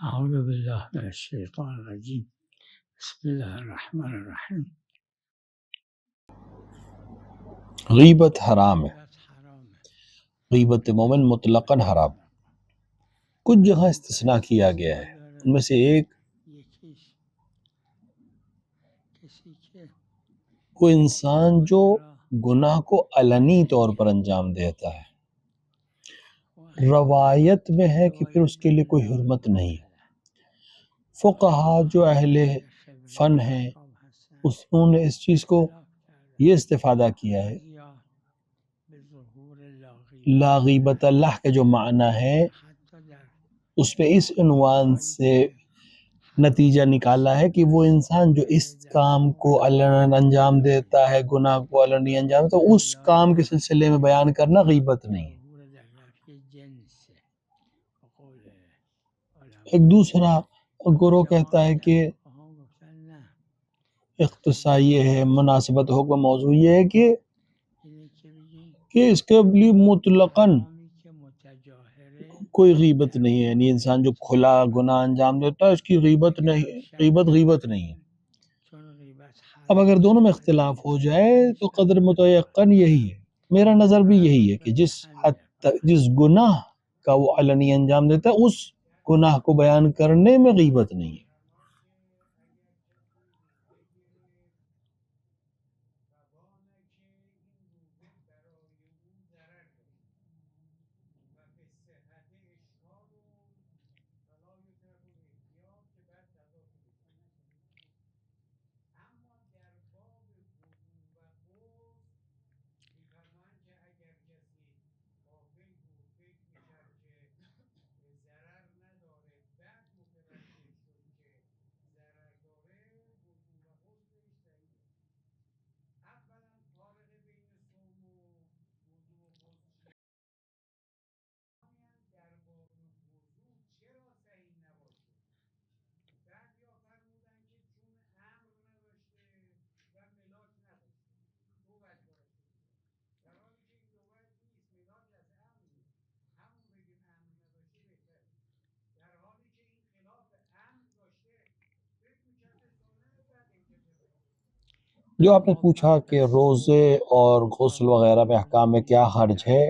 أعوذ بالله من الشيطان الرجيم بسم الله الرحمن الرحیم. غیبت حرام ہے. حرام ہے. غیبت مومن مطلقاً حرام. کچھ جگہ استثناء کیا گیا ہے، ان میں سے ایک وہ انسان جو گناہ کو علنی طور پر انجام دیتا ہے. روایت میں ہے کہ پھر اس کے لیے کوئی حرمت نہیں. فقہا جو اہل فن ہیں انہوں نے اس چیز کو یہ استفادہ کیا ہے، لا غیبت اللہ کا جو معنی ہے اس پہ اس عنوان سے نتیجہ نکالا ہے کہ وہ انسان جو اس کام کو علن انجام دیتا ہے، گناہ کو علنی انجام دیتا ہے، اس کام کے سلسلے میں بیان کرنا غیبت نہیں ہے. ایک دوسرا گروہ کہتا ہے کہ اختصاص یہ ہے، مناسبت حکم موضوع یہ ہے کہ اس کے لیے مطلقاً کوئی غیبت نہیں ہے، یعنی انسان جو کھلا گناہ انجام دیتا ہے اس کی غیبت نہیں ہے. اب اگر دونوں میں اختلاف ہو جائے تو قدر متیقن یہی ہے، میرا نظر بھی یہی ہے کہ جس گناہ کا وہ علنی انجام دیتا ہے اس گناہ کو بیان کرنے میں غیبت نہیں ہے. جو آپ نے پوچھا کہ روزے اور غسل وغیرہ میں احکام میں کیا حرج ہے،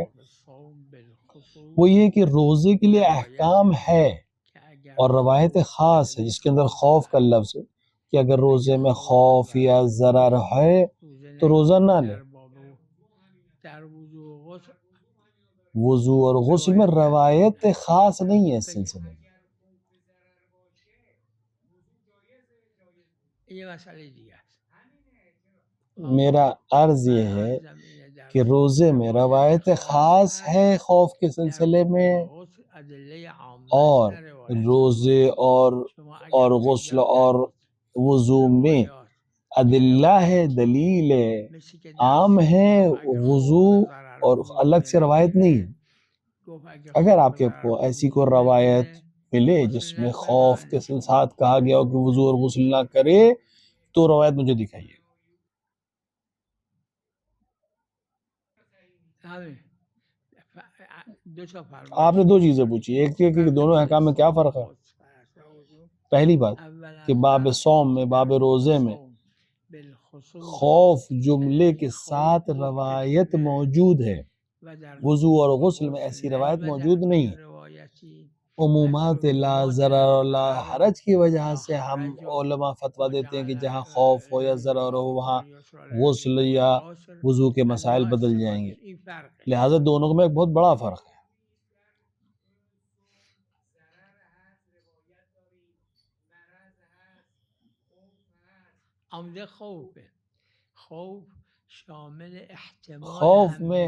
وہ یہ کہ روزے کے لیے احکام ہے اور روایت خاص ہے جس کے اندر خوف کا لفظ ہے کہ اگر روزے میں خوف یا ضرر ہے تو روزہ نہ لے. وضو اور غسل میں روایت خاص نہیں ہے اس سلسلے میں. میرا عرض یہ ہے کہ روزے میں روایت خاص ہے خوف کے سلسلے میں، اور روزے اور غسل اور وضو میں ادلہ ہے، دلیل ہے، عام ہے. وضو اور الگ سے روایت نہیں ہے. اگر آپ کے ایسی کوئی روایت ملے جس میں خوف کے ساتھ کہا گیا ہو کہ وضو اور غسل نہ کرے تو روایت مجھے دکھائیے. آپ نے دو چیزیں پوچھی، ایک یہ کہ دونوں احکام میں کیا فرق ہے. پہلی بات کہ باب صوم میں، باب روزے میں خوف جملے کے ساتھ روایت موجود ہے، وضو اور غسل میں ایسی روایت موجود نہیں ہے. عمومات لا ضرر لا حرج کی وجہ سے ہم علماء فتویٰ دیتے ہیں کہ جہاں خوف ہو یا ضرر ہو وہاں غسل یا وضو کے مسائل بدل جائیں گے. لہٰذا دونوں میں ایک بہت بڑا فرق ہے. خوف میں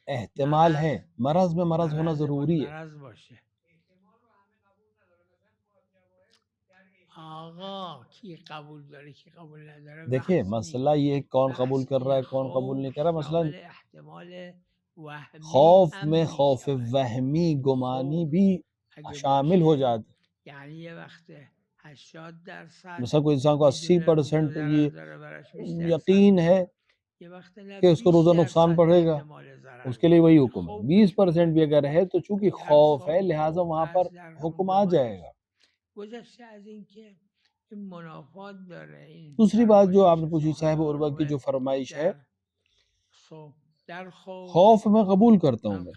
احتمال ہے، مرض میں مرض ہونا ضروری ہے. دیکھیں مسئلہ یہ کون قبول کر رہا ہے کون قبول نہیں کر رہا. مثلا خوف میں خوف وہمی گمانی بھی شامل ہو جاتا ہے. مثلا کوئی انسان کو 80% یہ یقین ہے کہ اس کو روزہ نقصان پڑے گا، اس کے لیے وہی حکم ہے. 20% بھی اگر ہے تو چونکہ خوف ہے لہٰذا وہاں پر حکم آ جائے گا. دوسری بات جو آپ نے پوچھی صاحب عروہ کی جو فرمائش ہے، خوف میں قبول کرتا ہوں میں،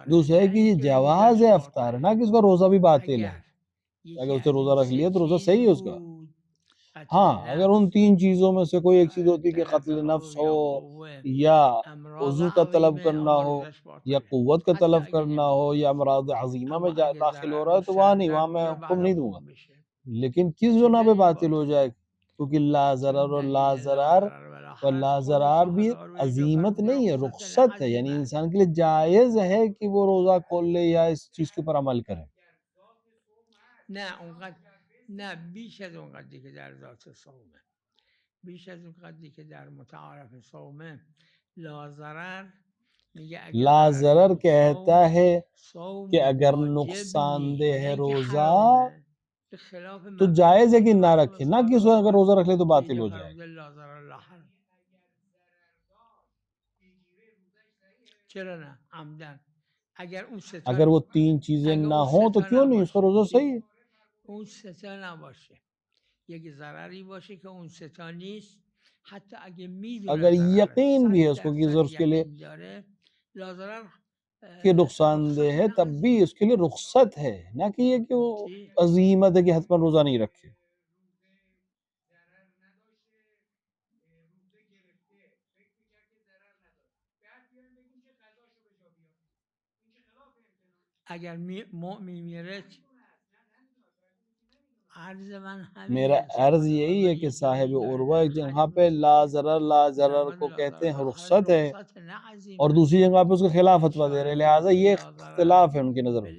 دوسرا ہے کہ یہ جواز ہے افطار، نہ کہ اس کا روزہ بھی باطل ہے، اگر اسے روزہ رکھ لیا تو روزہ صحیح ہے اس کا۔ ہاں اگر ان تین چیزوں میں سے کوئی ایک چیز ہوتی کہ قتل نفس ہو، یا عضو کا طلب کرنا ہو، یا قوت کا طلب کرنا ہو، یا امراض عظیمہ میں داخل ہو رہا ہے، تو وہاں نہیں، وہاں میں حکم نہیں دوں گا۔ لیکن کس بنا پہ باطل ہو جائے، کیونکہ لا ضرر اور لا ضرار، اور لا ضرار بھی عزیمت نہیں ہے، رخصت ہے، یعنی انسان کے لیے جائز ہے کہ وہ روزہ کھول لے یا اس چیز کے اوپر عمل کرے۔ لا ضرر کہتا ہے کہ اگر نقصان دہ ہے روزہ تو جائز ہے کہ نہ رکھے، نہ کہ اس وقت اگر روزہ رکھ لے تو باطل ہو جائے گا۔ اگر وہ تین چیزیں نہ ہوں تو کیوں نہیں، اس کا روزہ صحیح ہے۔ اگر یقین بھی ہے اس کو کہ اس کے لیے کہ نقصان دہ ہے، تب بھی اس کے لیے رخصت ہے، نہ کہ یہ کہ وہ عزیمت ہے کہ حتما روزہ نہیں رکھے۔ میرا عرض یہی ہے کہ صاحب عروہ ایک جگہ پہ لا ضرر لا ضرر کو کہتے ہیں رخصت ہے، اور دوسری جگہ پہ اس کے خلاف فتویٰ دے رہے ہیں، لہٰذا یہ اختلاف ہے ان کی نظر میں۔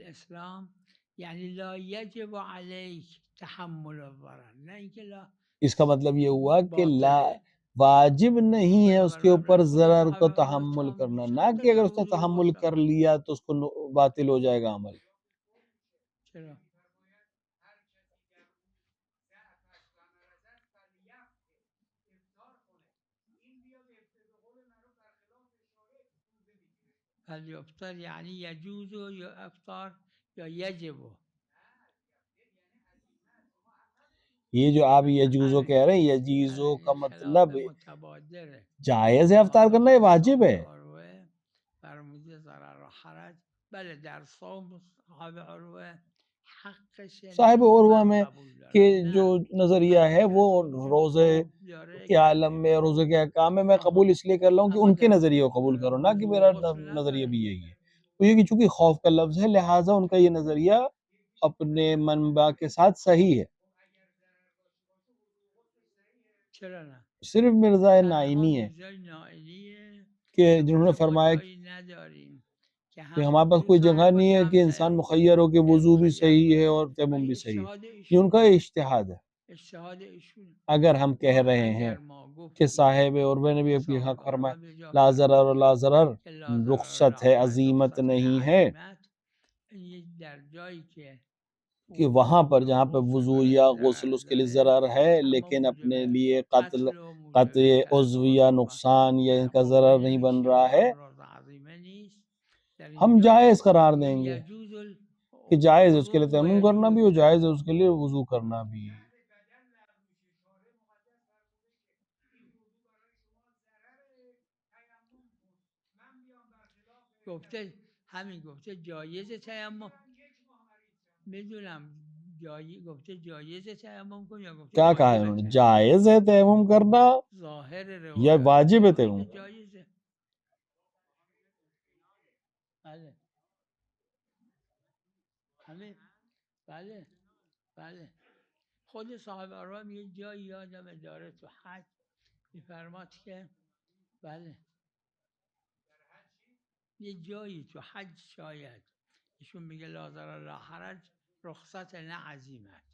اس کا مطلب یہ ہوا کہ لا واجب نہیں ہے اس کے اوپر ضرر کو تحمل کرنا، نہ کہ اگر اس نے تحمل کر لیا تو اس کو باطل ہو جائے گا عمل۔ یہ جو آپ یجوزو کہہ رہے ہیں، یجوزو کا مطلب جائز ہے افطار کرنا، یہ واجب ہے۔ صاحب عروہ میں کہ جو نظریہ ہے وہ روزے کے عالم میں، روزے کے احکام میں قبول اس لیے کر رہا ہوں کہ ان کے نظریے کو قبول کروں، نہ کہ میرا نظریہ بھی یہی ہے۔ تو یہ کہ چونکہ خوف کا لفظ ہے لہٰذا ان کا یہ نظریہ اپنے منبع کے ساتھ صحیح ہے۔ صرف مرزا نائینی ہے کہ جنہوں نے فرمایا کہ ہمارے پاس کوئی جگہ نہیں ہے کہ انسان مخیر ہو کہ وضو بھی صحیح ہے اور تیمم بھی صحیح ہے، یہ ان کا اجتہاد ہے۔ اگر ہم کہہ رہے ہیں کہ صاحب عروہ نے بھی اپنی حق فرمایا لا ضرر اور لا ضرر رخصت ہے، عزیمت نہیں ہے، کہ وہاں پر جہاں پہ وضو یا غسل اس کے لیے ضرر ہے لیکن اپنے لیے قطع عضو یا نقصان یا ان کا ضرر نہیں بن رہا ہے، ہم جائز قرار دیں گے کہ جائز ہے اس کے لیے تیمم کرنا بھی، اور جائز ہے اس کے لیے وضو کرنا بھی۔ کیا کہا ہے انہوں نے، جائز ہے تیمم کرنا یا واجب ہے تیمم کرنا؟ خود صاحب عروہ یہ جایی یادم داره تو حج میفرماد که بله یه جایی تو حج شاید ایشون میگه لا ضرر لا حرج رخصت نه عزیمت،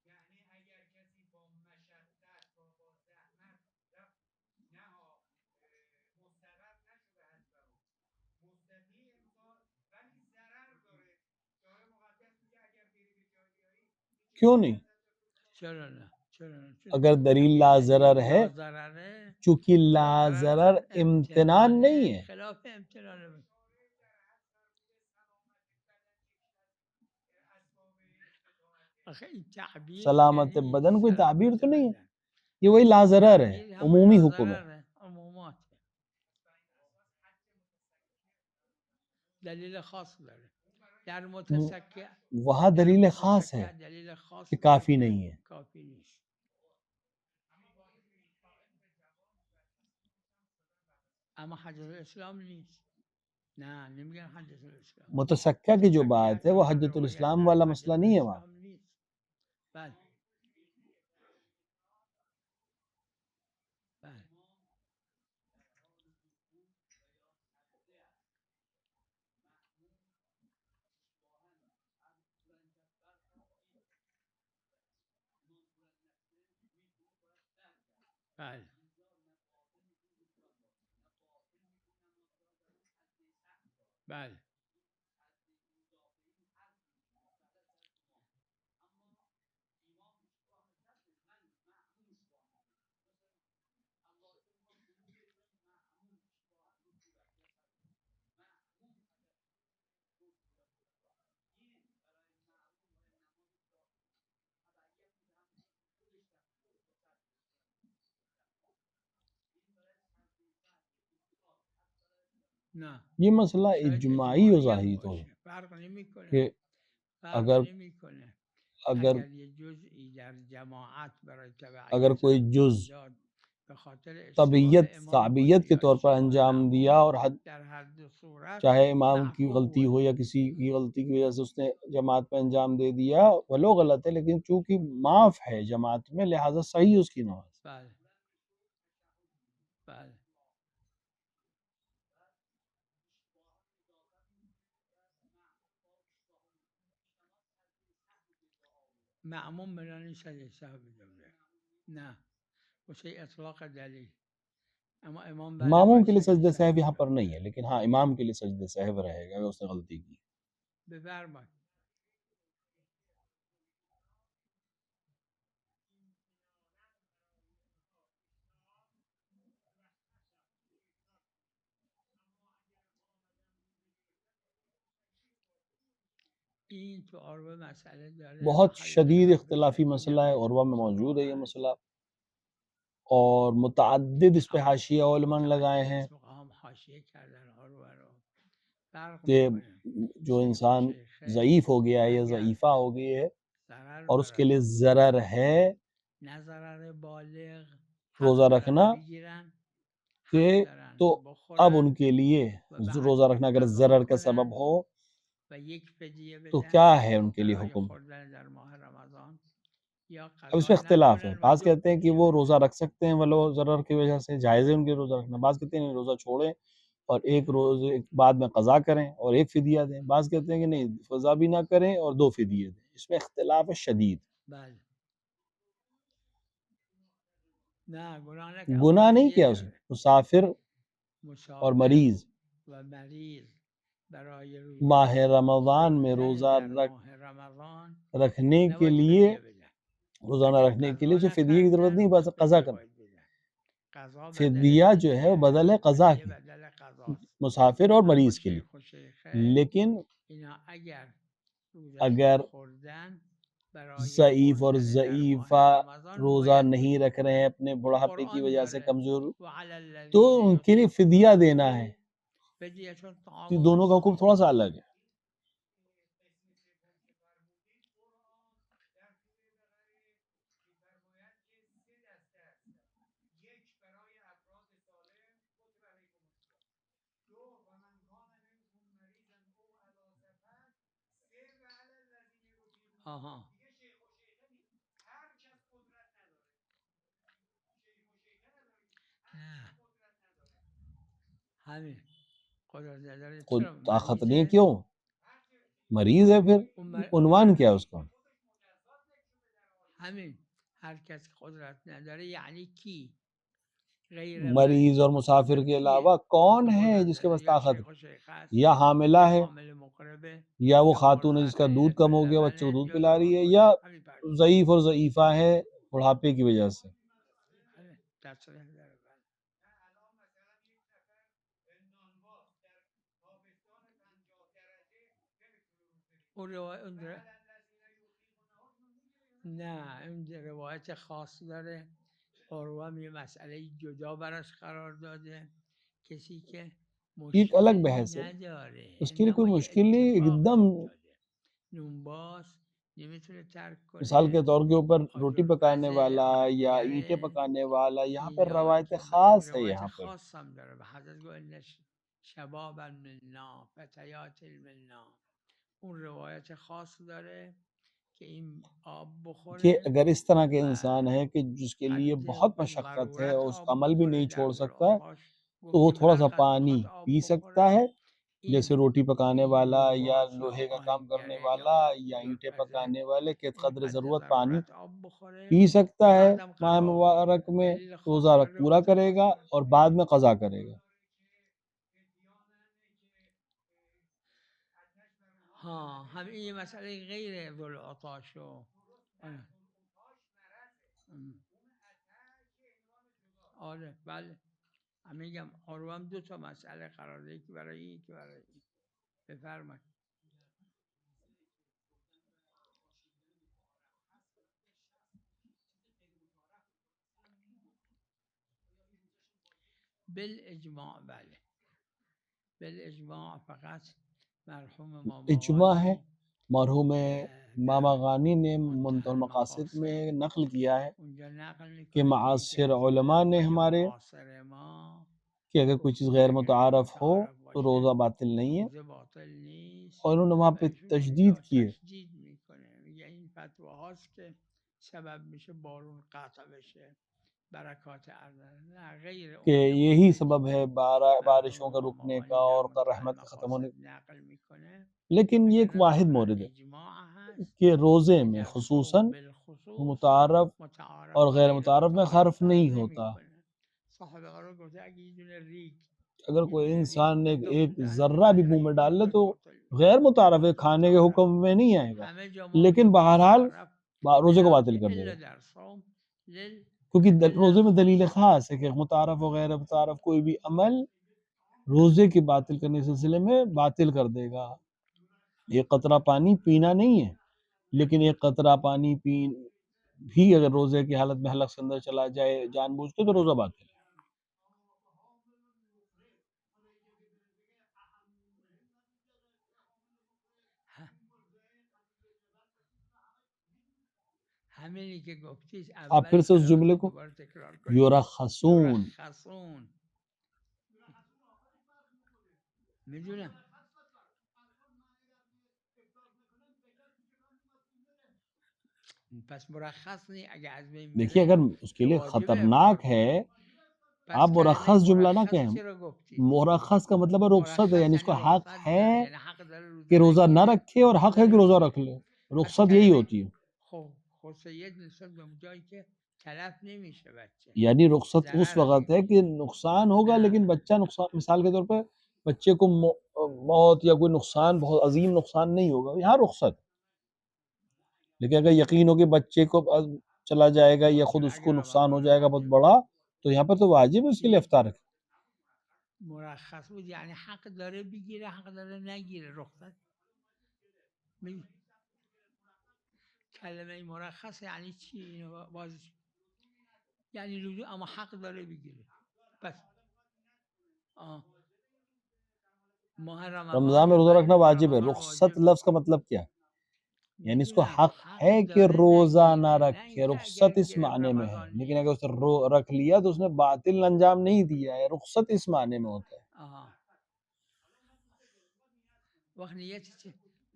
یعنی اگر کسی با مشقت و با زحمت رفت نه مستقر نشده حج برو مستقی امکان ولی ضرر داره، جای مقدس میگه اگر بری به جای بیاری کیوں نہیں؟ اگر دلیل لا ضرر ہے، چونکہ لا ضرر امتنان نہیں ہے، سلامت بدن کوئی تعبیر تو نہیں ہے، یہ وہی لا ضرر ہے، عمومی حکم ہے۔ دلیل خاص داره در متسکع وہاں دلیل خاص ہے دلیل خاص کہ کافی نہیں ہے۔ کافی نیست. اما حجت الاسلام نیست. نه نمیگن حجت الاسلام. متسکع کی جو بات ہے وہ حجت الاسلام والا مسئلہ نہیں ہے وہاں۔ بله بله بله بله نه یہ مسئلہ شاید اجماعی و اجماعی هم ظاہری تو ہے باشه فرق نمیکنه کہ فرق اگر نمیکنه اگر اگر یه جزئی در جماعت برای اگر تبعیت کوئی جز داد به خاطر اشتباه طبیعت امام تعبیت بود کے یا طور پر اشتباه انجام دیا اور مأموم حد در هر دو صورت چاہے امام کی معفو غلطی ہو ہے. یا کسی کی غلطی کی وجہ سے اس نے جماعت پہ انجام دے دیا، ولو غلط ہے لیکن چونکہ معاف ہے جماعت میں لہٰذا صحیح اس کی نماز۔ بله بله معموم بنا نیست از صاحب جمله نه واسه اطلاق دلیل اما امام بله معموم باید کے لیے سجده سجدہ سهو سہو یہاں پر بجنبه. نہیں ہے، لیکن ہاں امام کے لیے سجدہ سہو رہے گا اگر اس نے غلطی کی۔ بفرمایید. این تو عروه مسئله داره بہت محل شدید خلافه اختلافی شدید مسئلہ ہے، هم عروہ میں موجود ہے یہ مسئلہ، اور متعدد اس پہ حاشیہ علماء نے لگائے ہیں فقهام حاشیه کردن عروه رو فرق کہ میکنه جو شیخ و انسان شیخه ضعیف ہو گیا ہے یا اگر ضعیفہ ہو گئی ہے ضرر اور اس کے لیے براش ضرر ہے نه ضرر بالغ روزہ حق دارن رکھنا، بگیرن کہ حق دارن تو اب بخورن ان کے لیے و بعد روزہ رکھنا اگر قضا ضرر کا کنن سبب ہو و یک فدیه تو بدن کیا ہے ان کے لیے برای حکم۔ خوردن در ماه رمضان یا اب اس قضا میں اختلاف ہے، نکنن و بعض دو کہتے ہیں کہ فدیه وہ بدن. روزہ رکھ سکتے ہیں ولو ضرر کی وجہ سے، جائز ہے ان کے روزہ رکھنا، بعض کہتے ہیں نہیں روزہ چھوڑیں اور ایک روزے بعد میں قضا کریں اور ایک فدیہ دیں، بعض کہتے ہیں کہ نہیں قضا بھی نہ کریں اور دو فدیے دیں۔ اس میں اختلاف ہے شدید۔ بله نه گناه نکنه اما گناہ نہیں فدیه کیا اس نے، داره مسافر اور مسافر مریض و مریض برای ماہ روزه رمضان میں خوردن روزہ در ماه رمضان رکھنے کے نباید لیے، فدیه بدن. روزہ نہ اگر رکھنے کے لیے قضا اسے فدیے کی ضرورت نہیں، نکردن بس قضا فدیه کرنا۔ باید بدن. قضا بدل فدیہ جو ہے وہ فدیه بدل ہے قضا فدیه کی، بدل قضاست. مسافر اور اما مریض کے لیے۔ شیخ و شیخه لیکن اینا اگر روزشون اگر رو خوردن برای ضعیف اور خوردن در ماه ضعیفہ رمضان روزہ باید نہیں فدیه رکھ رہے ہیں بدن. اپنے بڑھاپے کی قرآن وجہ سے، داره کمزور، وعلى تو الذین ان کے لیے فدیہ یطیقونه دینا ہے۔ فدیه یہ طعام دونوں کا حکم تھوڑا سا مسکین. الگ ہے۔ آها نه همین قدرت نداره خود چرا طاقت نہیں ہے، مریضه کیوں؟ مریض ہے پھر عنوان کیا ہے اس کا؟ همین هر کس که قدرت نداره یعنی کی غیر مریض اور مریض مسافر کے کیه علاوہ کون که ہے قدرت جس کے نداره پاس یا طاقت شیخ و ہے، شیخه است یا حاملہ یا ہے، حامل مقربه یا وہ یا خاتون ہے جس کا مرضعه دودھ یا کم ہو گیا، بچے کو لبنه دودھ یا پلا دام رہی ہے، یا خودی همین فرق ضعیف اور ضعیفہ ہے بڑھاپے کی وجہ سے۔ همین تصریح داره بله. اون روایت نه این روایت خاص داره. عروہ یہ مسئله جدا براش قرار داده. کسی که ایک الگ مشکلی بحث ہے، نداره، اس کے لیے کوئی انما یه مشکل نہیں، ایک اتفاقی دم افتاده. نونباز نمیتونه ترک مثال کے کنه، طور کے اوپر روٹی پکانے آجرپزه، والا یا اینٹیں آهنگره. پکانے والا، یہاں پر اینجا روایت که خاص ہے. روایت یہاں پر خاص هم داره و حضرت گوه شبابا منا فتیات منا، اون روایت خاص داره که این آب کہ بخوره اگر اس طرح کے و انسان ہے کہ جس کے لیے البته بہت به مشقت ہے ضرورت اور اس کا آب عمل بھی بخوره. نہیں در چھوڑ سکتا ہے، قرآن تو گفت وہ که تھوڑا سا مرخص پانی میخواد آب پی سکتا بخوره. ہے، جیسے این روٹی پکانے این والا یا نونباز یا لوہے کا کام کرنے آهنگره یا والا اون یا اینٹیں آجرپزه پکانے والے کہ قدر اینقدر ضرورت پانی ضرورت آب بخوره پی سکتا و ہے بعدم ماہ قضا مبارک بکنه. میں، دلیل خاص روزہ داره، پورا روایت کرے خاص گا داره. اور بعد میں قضا کرے گا. ها همین یه مسئله غیر ذوالعطاش و آره بله، من میگم عروه هم دو تا مسئله قرار داره، یکی برای این یکی برای این. بفرمایید. بالاجماع بله، بالاجماع فقط مرحوم ماما اجماع ہے. غانی مرحوم ماما غانی نے منتهى منتهى المقاصد میں المقاصد نقل کیا ہے اونجا نقل کہ میکنه که معاصر یکی از علماء نے علمای ہمارے معاصر ما کہ اگر کوئی چیز گفته غیر اگر غیر متعارف ہو متعارف تو باشه روزہ باطل نہیں ہے. روزه باطل نیست. اور انہوں نے وہاں و پہ ایشون تشدید اونجا کیے. تشدید میکنه، میگه این فتواهاست که سبب میشه بارون قطع بشه، برکات ارزن. نه غیر کہ اون یہی نمونه که سبب ہے مرحوم بارشوں کا ماما رکنے کا غنی در اور منتهى رحمت کا ختم ہونے کا. المقاصد نقل میکنه. لیکن یہ ایک وگرنه واحد ظاهرا مورد ہے اجماع هست کہ روزے که میں در خصوصاً صوم بالخصوص متعارف متعارف اور و غیر غیر متعارف میں متعارف خرف فرق نہیں ہوتا. نمیکنه. صاحب قرار گفته اگه یه دونه ریگ اگر یه کوئی دونه ریگ انسان نے ایک بنداخت دهن ذرہ بھی منہ بدنه میں این ڈال لے روزه تو باطل میشه. غیر متعارف ہے، کھانے کے متعارف حکم میں نہیں آئے گا، همه جا ما لیکن میگیم بہرحال متعارف روزے کو بلا باطل کر دے گا. الا در صوم کیونکہ للعله روزے میں دلیل الخاصه. خاص ہے کہ متعارف و غیر متعارف کوئی بھی عمل روزے کے باطل کرنے کے سلسلے میں باطل کر دے گا. ایک قطرہ پانی پینا نہیں ہے، لیکن ایک قطرہ پانی بھی اگر روزے کی حالت میں حلق سے اندر چلا جائے جان بوجھ کے تو روزہ باطل ہے. همینی که گفتید آپ پھر اول سے اس قرار جملے بود کو دوباره تکرار کنید. یرخصون، یرخصون. میدونم. پس مرخص نہیں اگه از بین دیکھیے بره اگر اس کے که لیے واجب خطرناک افطار ہے، کنه. آپ پس کلمه مرخص جملہ نہ مرخص کہیں. چرا گفتید؟ مرخص کا مطلب ہے رخصت ہے، مرخص یعنی اس یعنی کو حق رخصت ہے داره، یعنی حق داره کہ روزه روزہ نہ بگیره، رکھے اور حق حق ہے کہ داره روزہ بگیره. رکھ لے. پس رخصت یہی کلمه ہوتی ہے. خب سید نسبت به اون جایی که تلف نمیشه بچه، یعنی رخصت اس ضرر وقت ہے کہ نقصان ہوگا لیکن بچہ نقصان، مثال کے طور پہ بچے کو موت یا کوئی نقصان، بہت عظیم نقصان نہیں ہوگا، یہاں رخصت. لیکن اگر یقین ہو کہ بچے کو چلا جائے گا یا خود اس کو اگر نقصان ہو رمضان جائے گا بہت بڑا، تو یہاں پر تو واجب ہے اس کے لیے افطار رکھے. مرخص بود یعنی حق داره بگیره، حق داره نگیره. رخصت کلمه مرخص یعنی چی؟ اینو باز یعنی لزوم اما حق داره بگیره. پس ماه رمضان رمضان میں روزہ رکھنا واجب ہے. رمضان رخصت واجبه. لفظ کا مطلب کیا ہے؟ یعنی اس کو میدونم حق حق ہے کہ داره روزہ نہ نگیره، نه رکھے. اینکه اگر رخصت اس گرفت معنی میں ہے، رمضان لیکن اگر نیست. اسے رکھ لیا تو اس نے باطل انجام نہیں دیا ہے. رخصت اس معنی میں ہوتا ہے. وقت نیت چه؟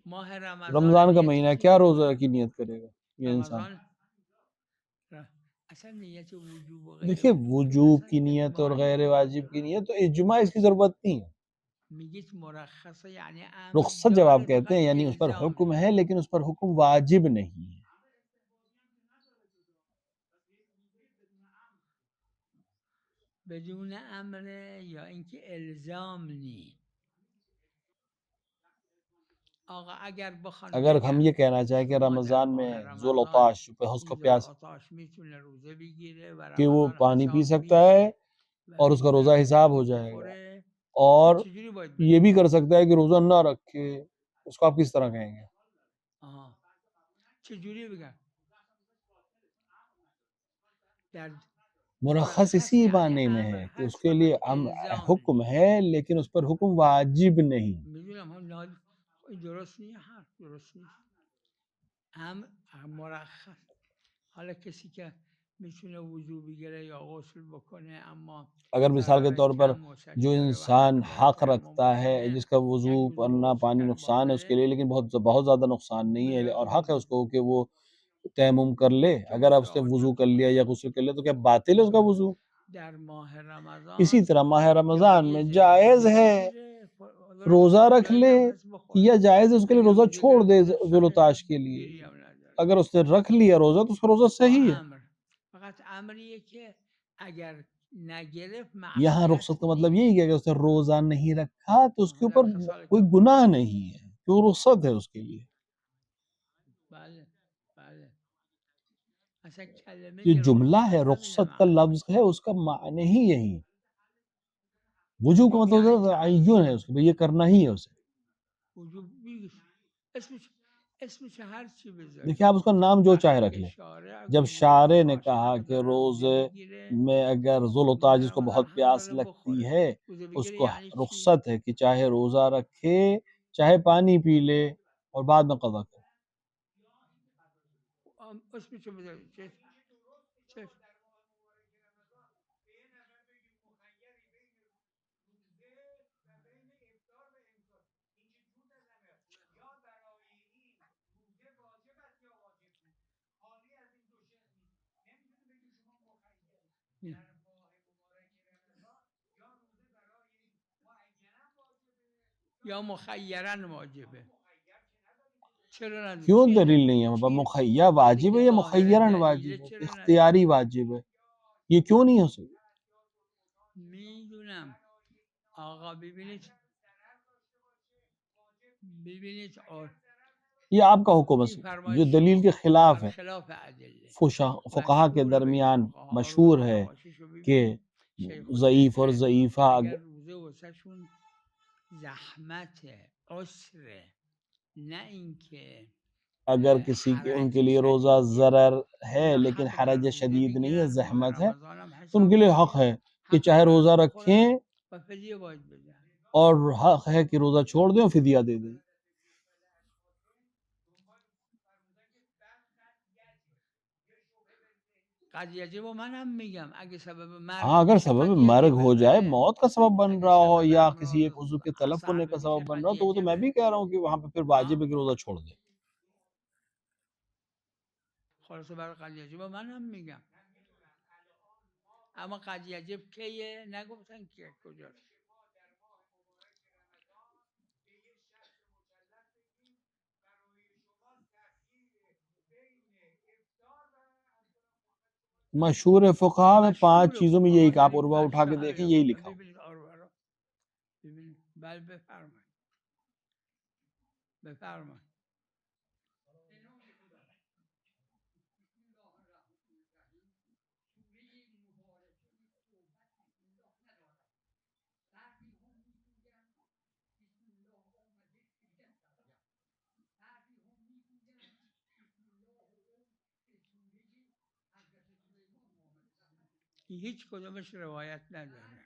ماه رمضان کا نیت مہینہ ہے، چی؟ کیا روزہ کی نیت کرے گا یہ انسان؟ رمضان اصلا نیت وجوب و غیر دیکھیے وجوب که وجوب اصلا کی نیت اور اجماع غیر نیست. واجب کی نیت تو اجماع اس کی ضرورت نہیں ہے. میگید مرخصه یعنی امر رخصت جب آپ داره کہتے فقط ہیں یعنی اس پر الزام حکم ہے نیست. لیکن اس پر حکم واجب نہیں ہے. بدون امر یا اینکه الزام نیست. آقا اگر بخوان اگر ہم بگن یہ کہنا چاہیں کہ شما در رمضان ماه میں رمضان ذوالعطاش پہ اس کو پیاس ذوالعطاش میتونه روزه بگیره و کہ وہ رمضان پانی پی حساب سکتا ہے میشه و اور اس کا میتونه روزہ حساب ہو خوب جائے گا، بخوره، اور چجوری باید یہ بھی بدونه؟ کر سکتا ہے کہ روزہ نہ رکھے، اس کو آپ کس طرح کہیں گے؟ چجوری بگن؟ در مرخص اسی یعنی معنی میں ہے امر کہ اس هست کے لیے فقط الزام حکم نیست. ہے لیکن اس پر حکم واجب نہیں. میدونم هم این درست نیست، حرف درست نیست. مرخص. حالا کسی که میتونه وضو بگیره یا غسل بکنه اما اگر مثال کے ضرر طور پر کم مستشعر جو و حد انسان باید حق تیمم رکھتا ہے بکنه، جس کا یک وضو وضو پڑھنا غسل پانی کرده نقصان ہے اس کے باطله. لیے، لیکن بہت زیادہ نقصان نہیں ہے، اور بذات حق ہے اس وضو کو کہ وہ تیمم کر لے. تو اگر آپ اس نے متعادل وضو کر لیا یا غسل کر لیا تو کیا باطل ہے اس کا وضو؟ در ماه اسی رمضان طرح ماہ رمضان میں جایزه جائز وضو ہے بگیره، درست روزہ میگم، رکھ جایز لے، هم هست بخوره. یا جائز ہے اس کے لیے اگر روزہ وضو چھوڑ کرد دے روزه ذل و صحیحه، تاش کے لیے. گیری هم نداره. اگر اس نے رکھ لیا روزہ تو اس کا روزہ با صحیح ہے. امر، فقط امریه که اگر نگرفت یہاں معصیت رخصت کا مطلب نیست. یہی ہے کہ اس نے روزہ نہیں رکھا تو اس کے در اوپر خصال کوئی کم گناہ نہیں ہے، کہ وہ رخصت ہے اس کے لیے. بله بله. اصلا کلمه جو جملہ ہے رخصت همین رخصت کا معنی. لفظ ہے اس کا معنی ہی یہی. وجوب کا مطلب یعنی تعین ہے اس کو، یہ کرنا ہی ہے اسے. وجوب اسمش هر چی بذاری. دیکھیں آپ اس کا نام جو چاہے رکھ لیں. شارع جب گفته شارع نے کہا عاشق کہ داره روزه روزے بگیره میں اگر ذل و ماه تاج کو رمضان بہت حق پیاس داره لگتی بخوره. ہے روزه اس بگیره کو یعنی چی؟ رخصت ہے کہ چاہے روزہ رکھے چاہے پانی پی لے اور بعد میں قضا کرے. اسمشو بذاری. چه؟ یا مخیرن واجبه. چرا نداره؟ کیوں چی دلیل نہیں ہے؟ مخیر واجب ہے یا مخیرن واجب ہے؟ چرا نداره؟ اختیاری واجب ہے، یہ کیوں نہیں ہو سکتا؟ میدونم. آقا ببینید یہ آپ کا حکم این ہے جو فرمایش دلیل کے خلاف ہے. برخلاف ادله فقہا کے مشهور. درمیان ببینید فقها رو مشہور ہے حواشیشو کہ ببینید. شیخ ضعیف اور البصره ضعیفہ اگر روزه واسه شون زحمت عسره، نه اینکه اگر کسی کے ان کے حرج لیے روزہ شدیده، ضرر ہے اینا لیکن حق دارن حرج روزه شدید نہیں ہے، بگیرن، ماه زحمت ہے، رمضان هم تو ان حساب کے لیے حق میشه، ہے کہ حق چاہے دارن روزہ بخورن رکھیں و فدیه باید بدن. اور حق ہے کہ روزہ چھوڑ دیں اور فدیہ دے دیں. قد یجب منم میگم اگه سبب مرگ ہاں اگر میشه سبب قد مرگ یجبه. ہو جائے، بله. موت کا سبب بن اگه رہا ہو سبب یا کسی ایک امراض عضو کے تلف ہونے صعب کا سبب میشه بن قد رہا ہو، تو وہ تو میں بھی یجبه. کہہ رہا ہوں کہ وہاں پہ پھر واجب ہے کہ روزہ چھوڑ دیں. خلاصه برای قد یجبه منم میگم. اما قد یجب کیه؟ نگفتن که کجاست. مشہور فقہا میں 5 مشهور چیزوں میں فقها یہی کہ آپ یعنی عروہ اٹھا کے دیکھیں یہی لکھا ہو. ببینید آروارا، ببینید. بله بفرمایید بفرمایید. هیچ کدومش روایت نداره.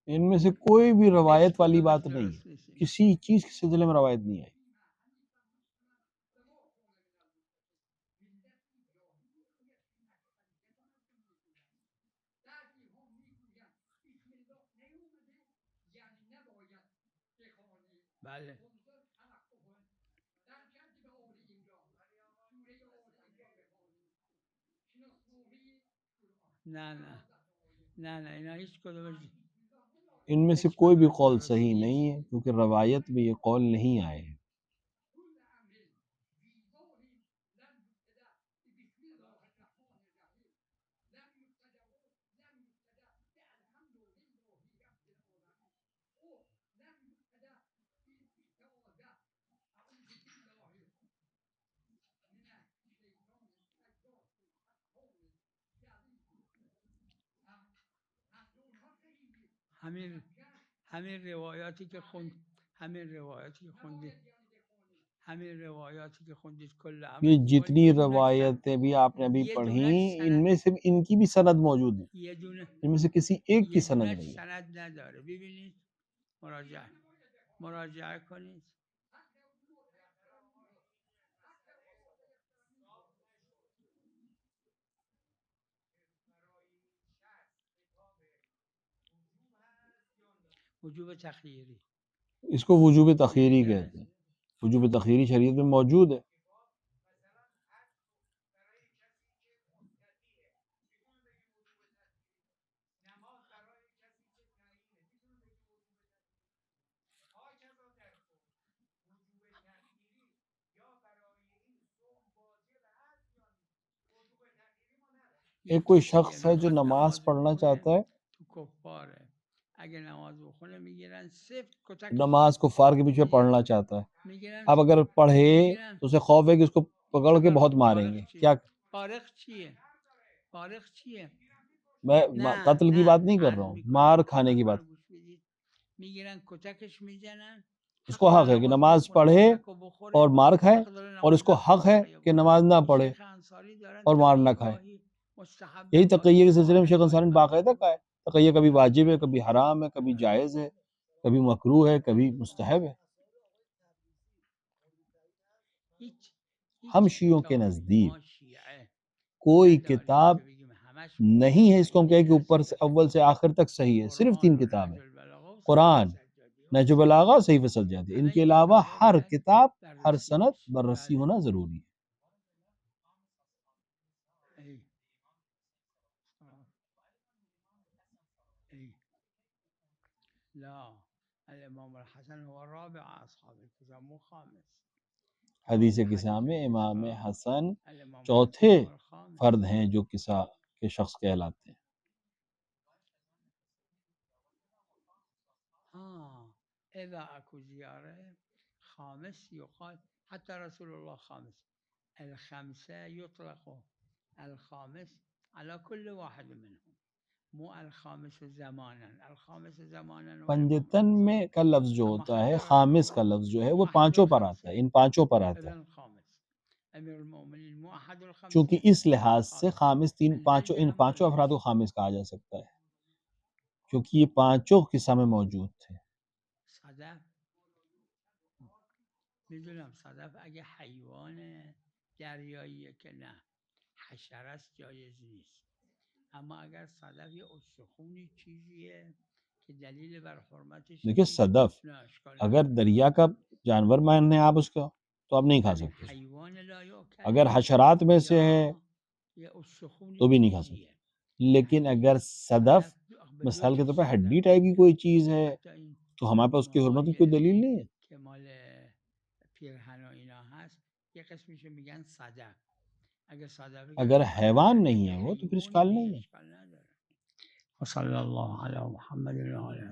ان میں سے کوئی بھی هیچ روایت والی کدومش بات نہیں درست ہے، نیست. کسی چیز کے سلسلے میں روایت نہیں آئی. بله. نه نه نه نه اینا هیچ کدومش ان میں سے هیچ کوئی بھی کدومش قول درست صحیح نیست. نہیں ہے کیونکہ روایت میں یہ قول نہیں آئے ہیں. همین همین روایاتی که خوندی، همین روایاتی که خوندید کل یہ امر جتنی روایتیں بھی آپ نے ابھی پڑھیں ان میں سے ان کی بھی سند موجود ہے، یه دونه ان میں سے کسی ایک کی یه سند دونه نہیں ہے۔ سند نداره. ببینید مراجعه کنید. وجوب تخییری، اس کو وجوب تخییری کہتے ہیں، وجوب تخییری شریعت میں موجود ہے۔ ایک کوئی شخص ہے جو نماز پڑھنا چاہتا ہے، نماز کفار کے بیچ میں پڑھنا چاہتا ہے، اب اگر پڑھے تو اسے خوف ہے کہ اس کو پکڑ کے بہت ماریں گے، کیا؟ میں قتل کی بات نہیں کر رہا ہوں، مار کھانے کی بات۔ اس کو حق ہے کہ نماز پڑھے اور مار کھائے، اور اس کو حق ہے کہ نماز نہ پڑھے اور مار نہ کھائے۔ یہی تقیہ کے سلسلے میں شیخ انصاری نے باقاعدہ کہا ہے، تقیہ کبھی واجب ہے، کبھی حرام ہے، کبھی جائز ہے، کبھی مکروہ ہے، کبھی مستحب ہے۔ ہم شیعوں کے نزدیک کوئی کتاب نہیں ہے اس کو ہم کہیں کہ اوپر سے اول سے آخر تک صحیح ہے، صرف 3 کتابیں، قرآن، نہج البلاغہ، صحیح فصل جاتی ہے، ان کے علاوہ ہر کتاب، ہر سند بررسی ہونا ضروری ہے۔ حدیث کسا میں امام حسن چوتھے فرد ہیں جو کسا کے شخص کہلاتے ہیں۔ اذا اكو زيارة خامس يقال حتى رسول الله خامس، الخمسة يطلق الخامس على كل واحد منهم، مو الخامس زمانا، الخامس زمانا پنجتن میں کا لفظ جو ہوتا ہے، خامس کا لفظ جو ہے وہ پانچوں پر آتا ہے، ان پانچوں پر آتا ہے، چونکہ اس لحاظ سے خامس ان پانچوں افراد کو خامس کہا جا سکتا ہے، کیونکہ یہ پانچوں قصہ میں موجود تھے۔ صدف میدونم صدف اگه حیوان دریاییه که نه، حشرست جایز نیست، اما اگر صدف یه استخونی چیزیه که دلیل بر حرمتش دیکھیں صدف اگر دریا کا جانور مانیں آپ اس کا تو آپ نہیں کھا سکتے، اگر حشرات میں سے ہے تو بھی نہیں کھا سکتے، لیکن اگر صدف مثال کے طور پر ہڈی ٹائپ کی کوئی چیز ہے تو ہمارے پاس اس کی حرمت کی کوئی دلیل نہیں ہے۔ اگر حیوان نہیں ہے وہ تو پھر اشکال نہیں ہے۔ وصلی اللہ علی محمد و علی آلہ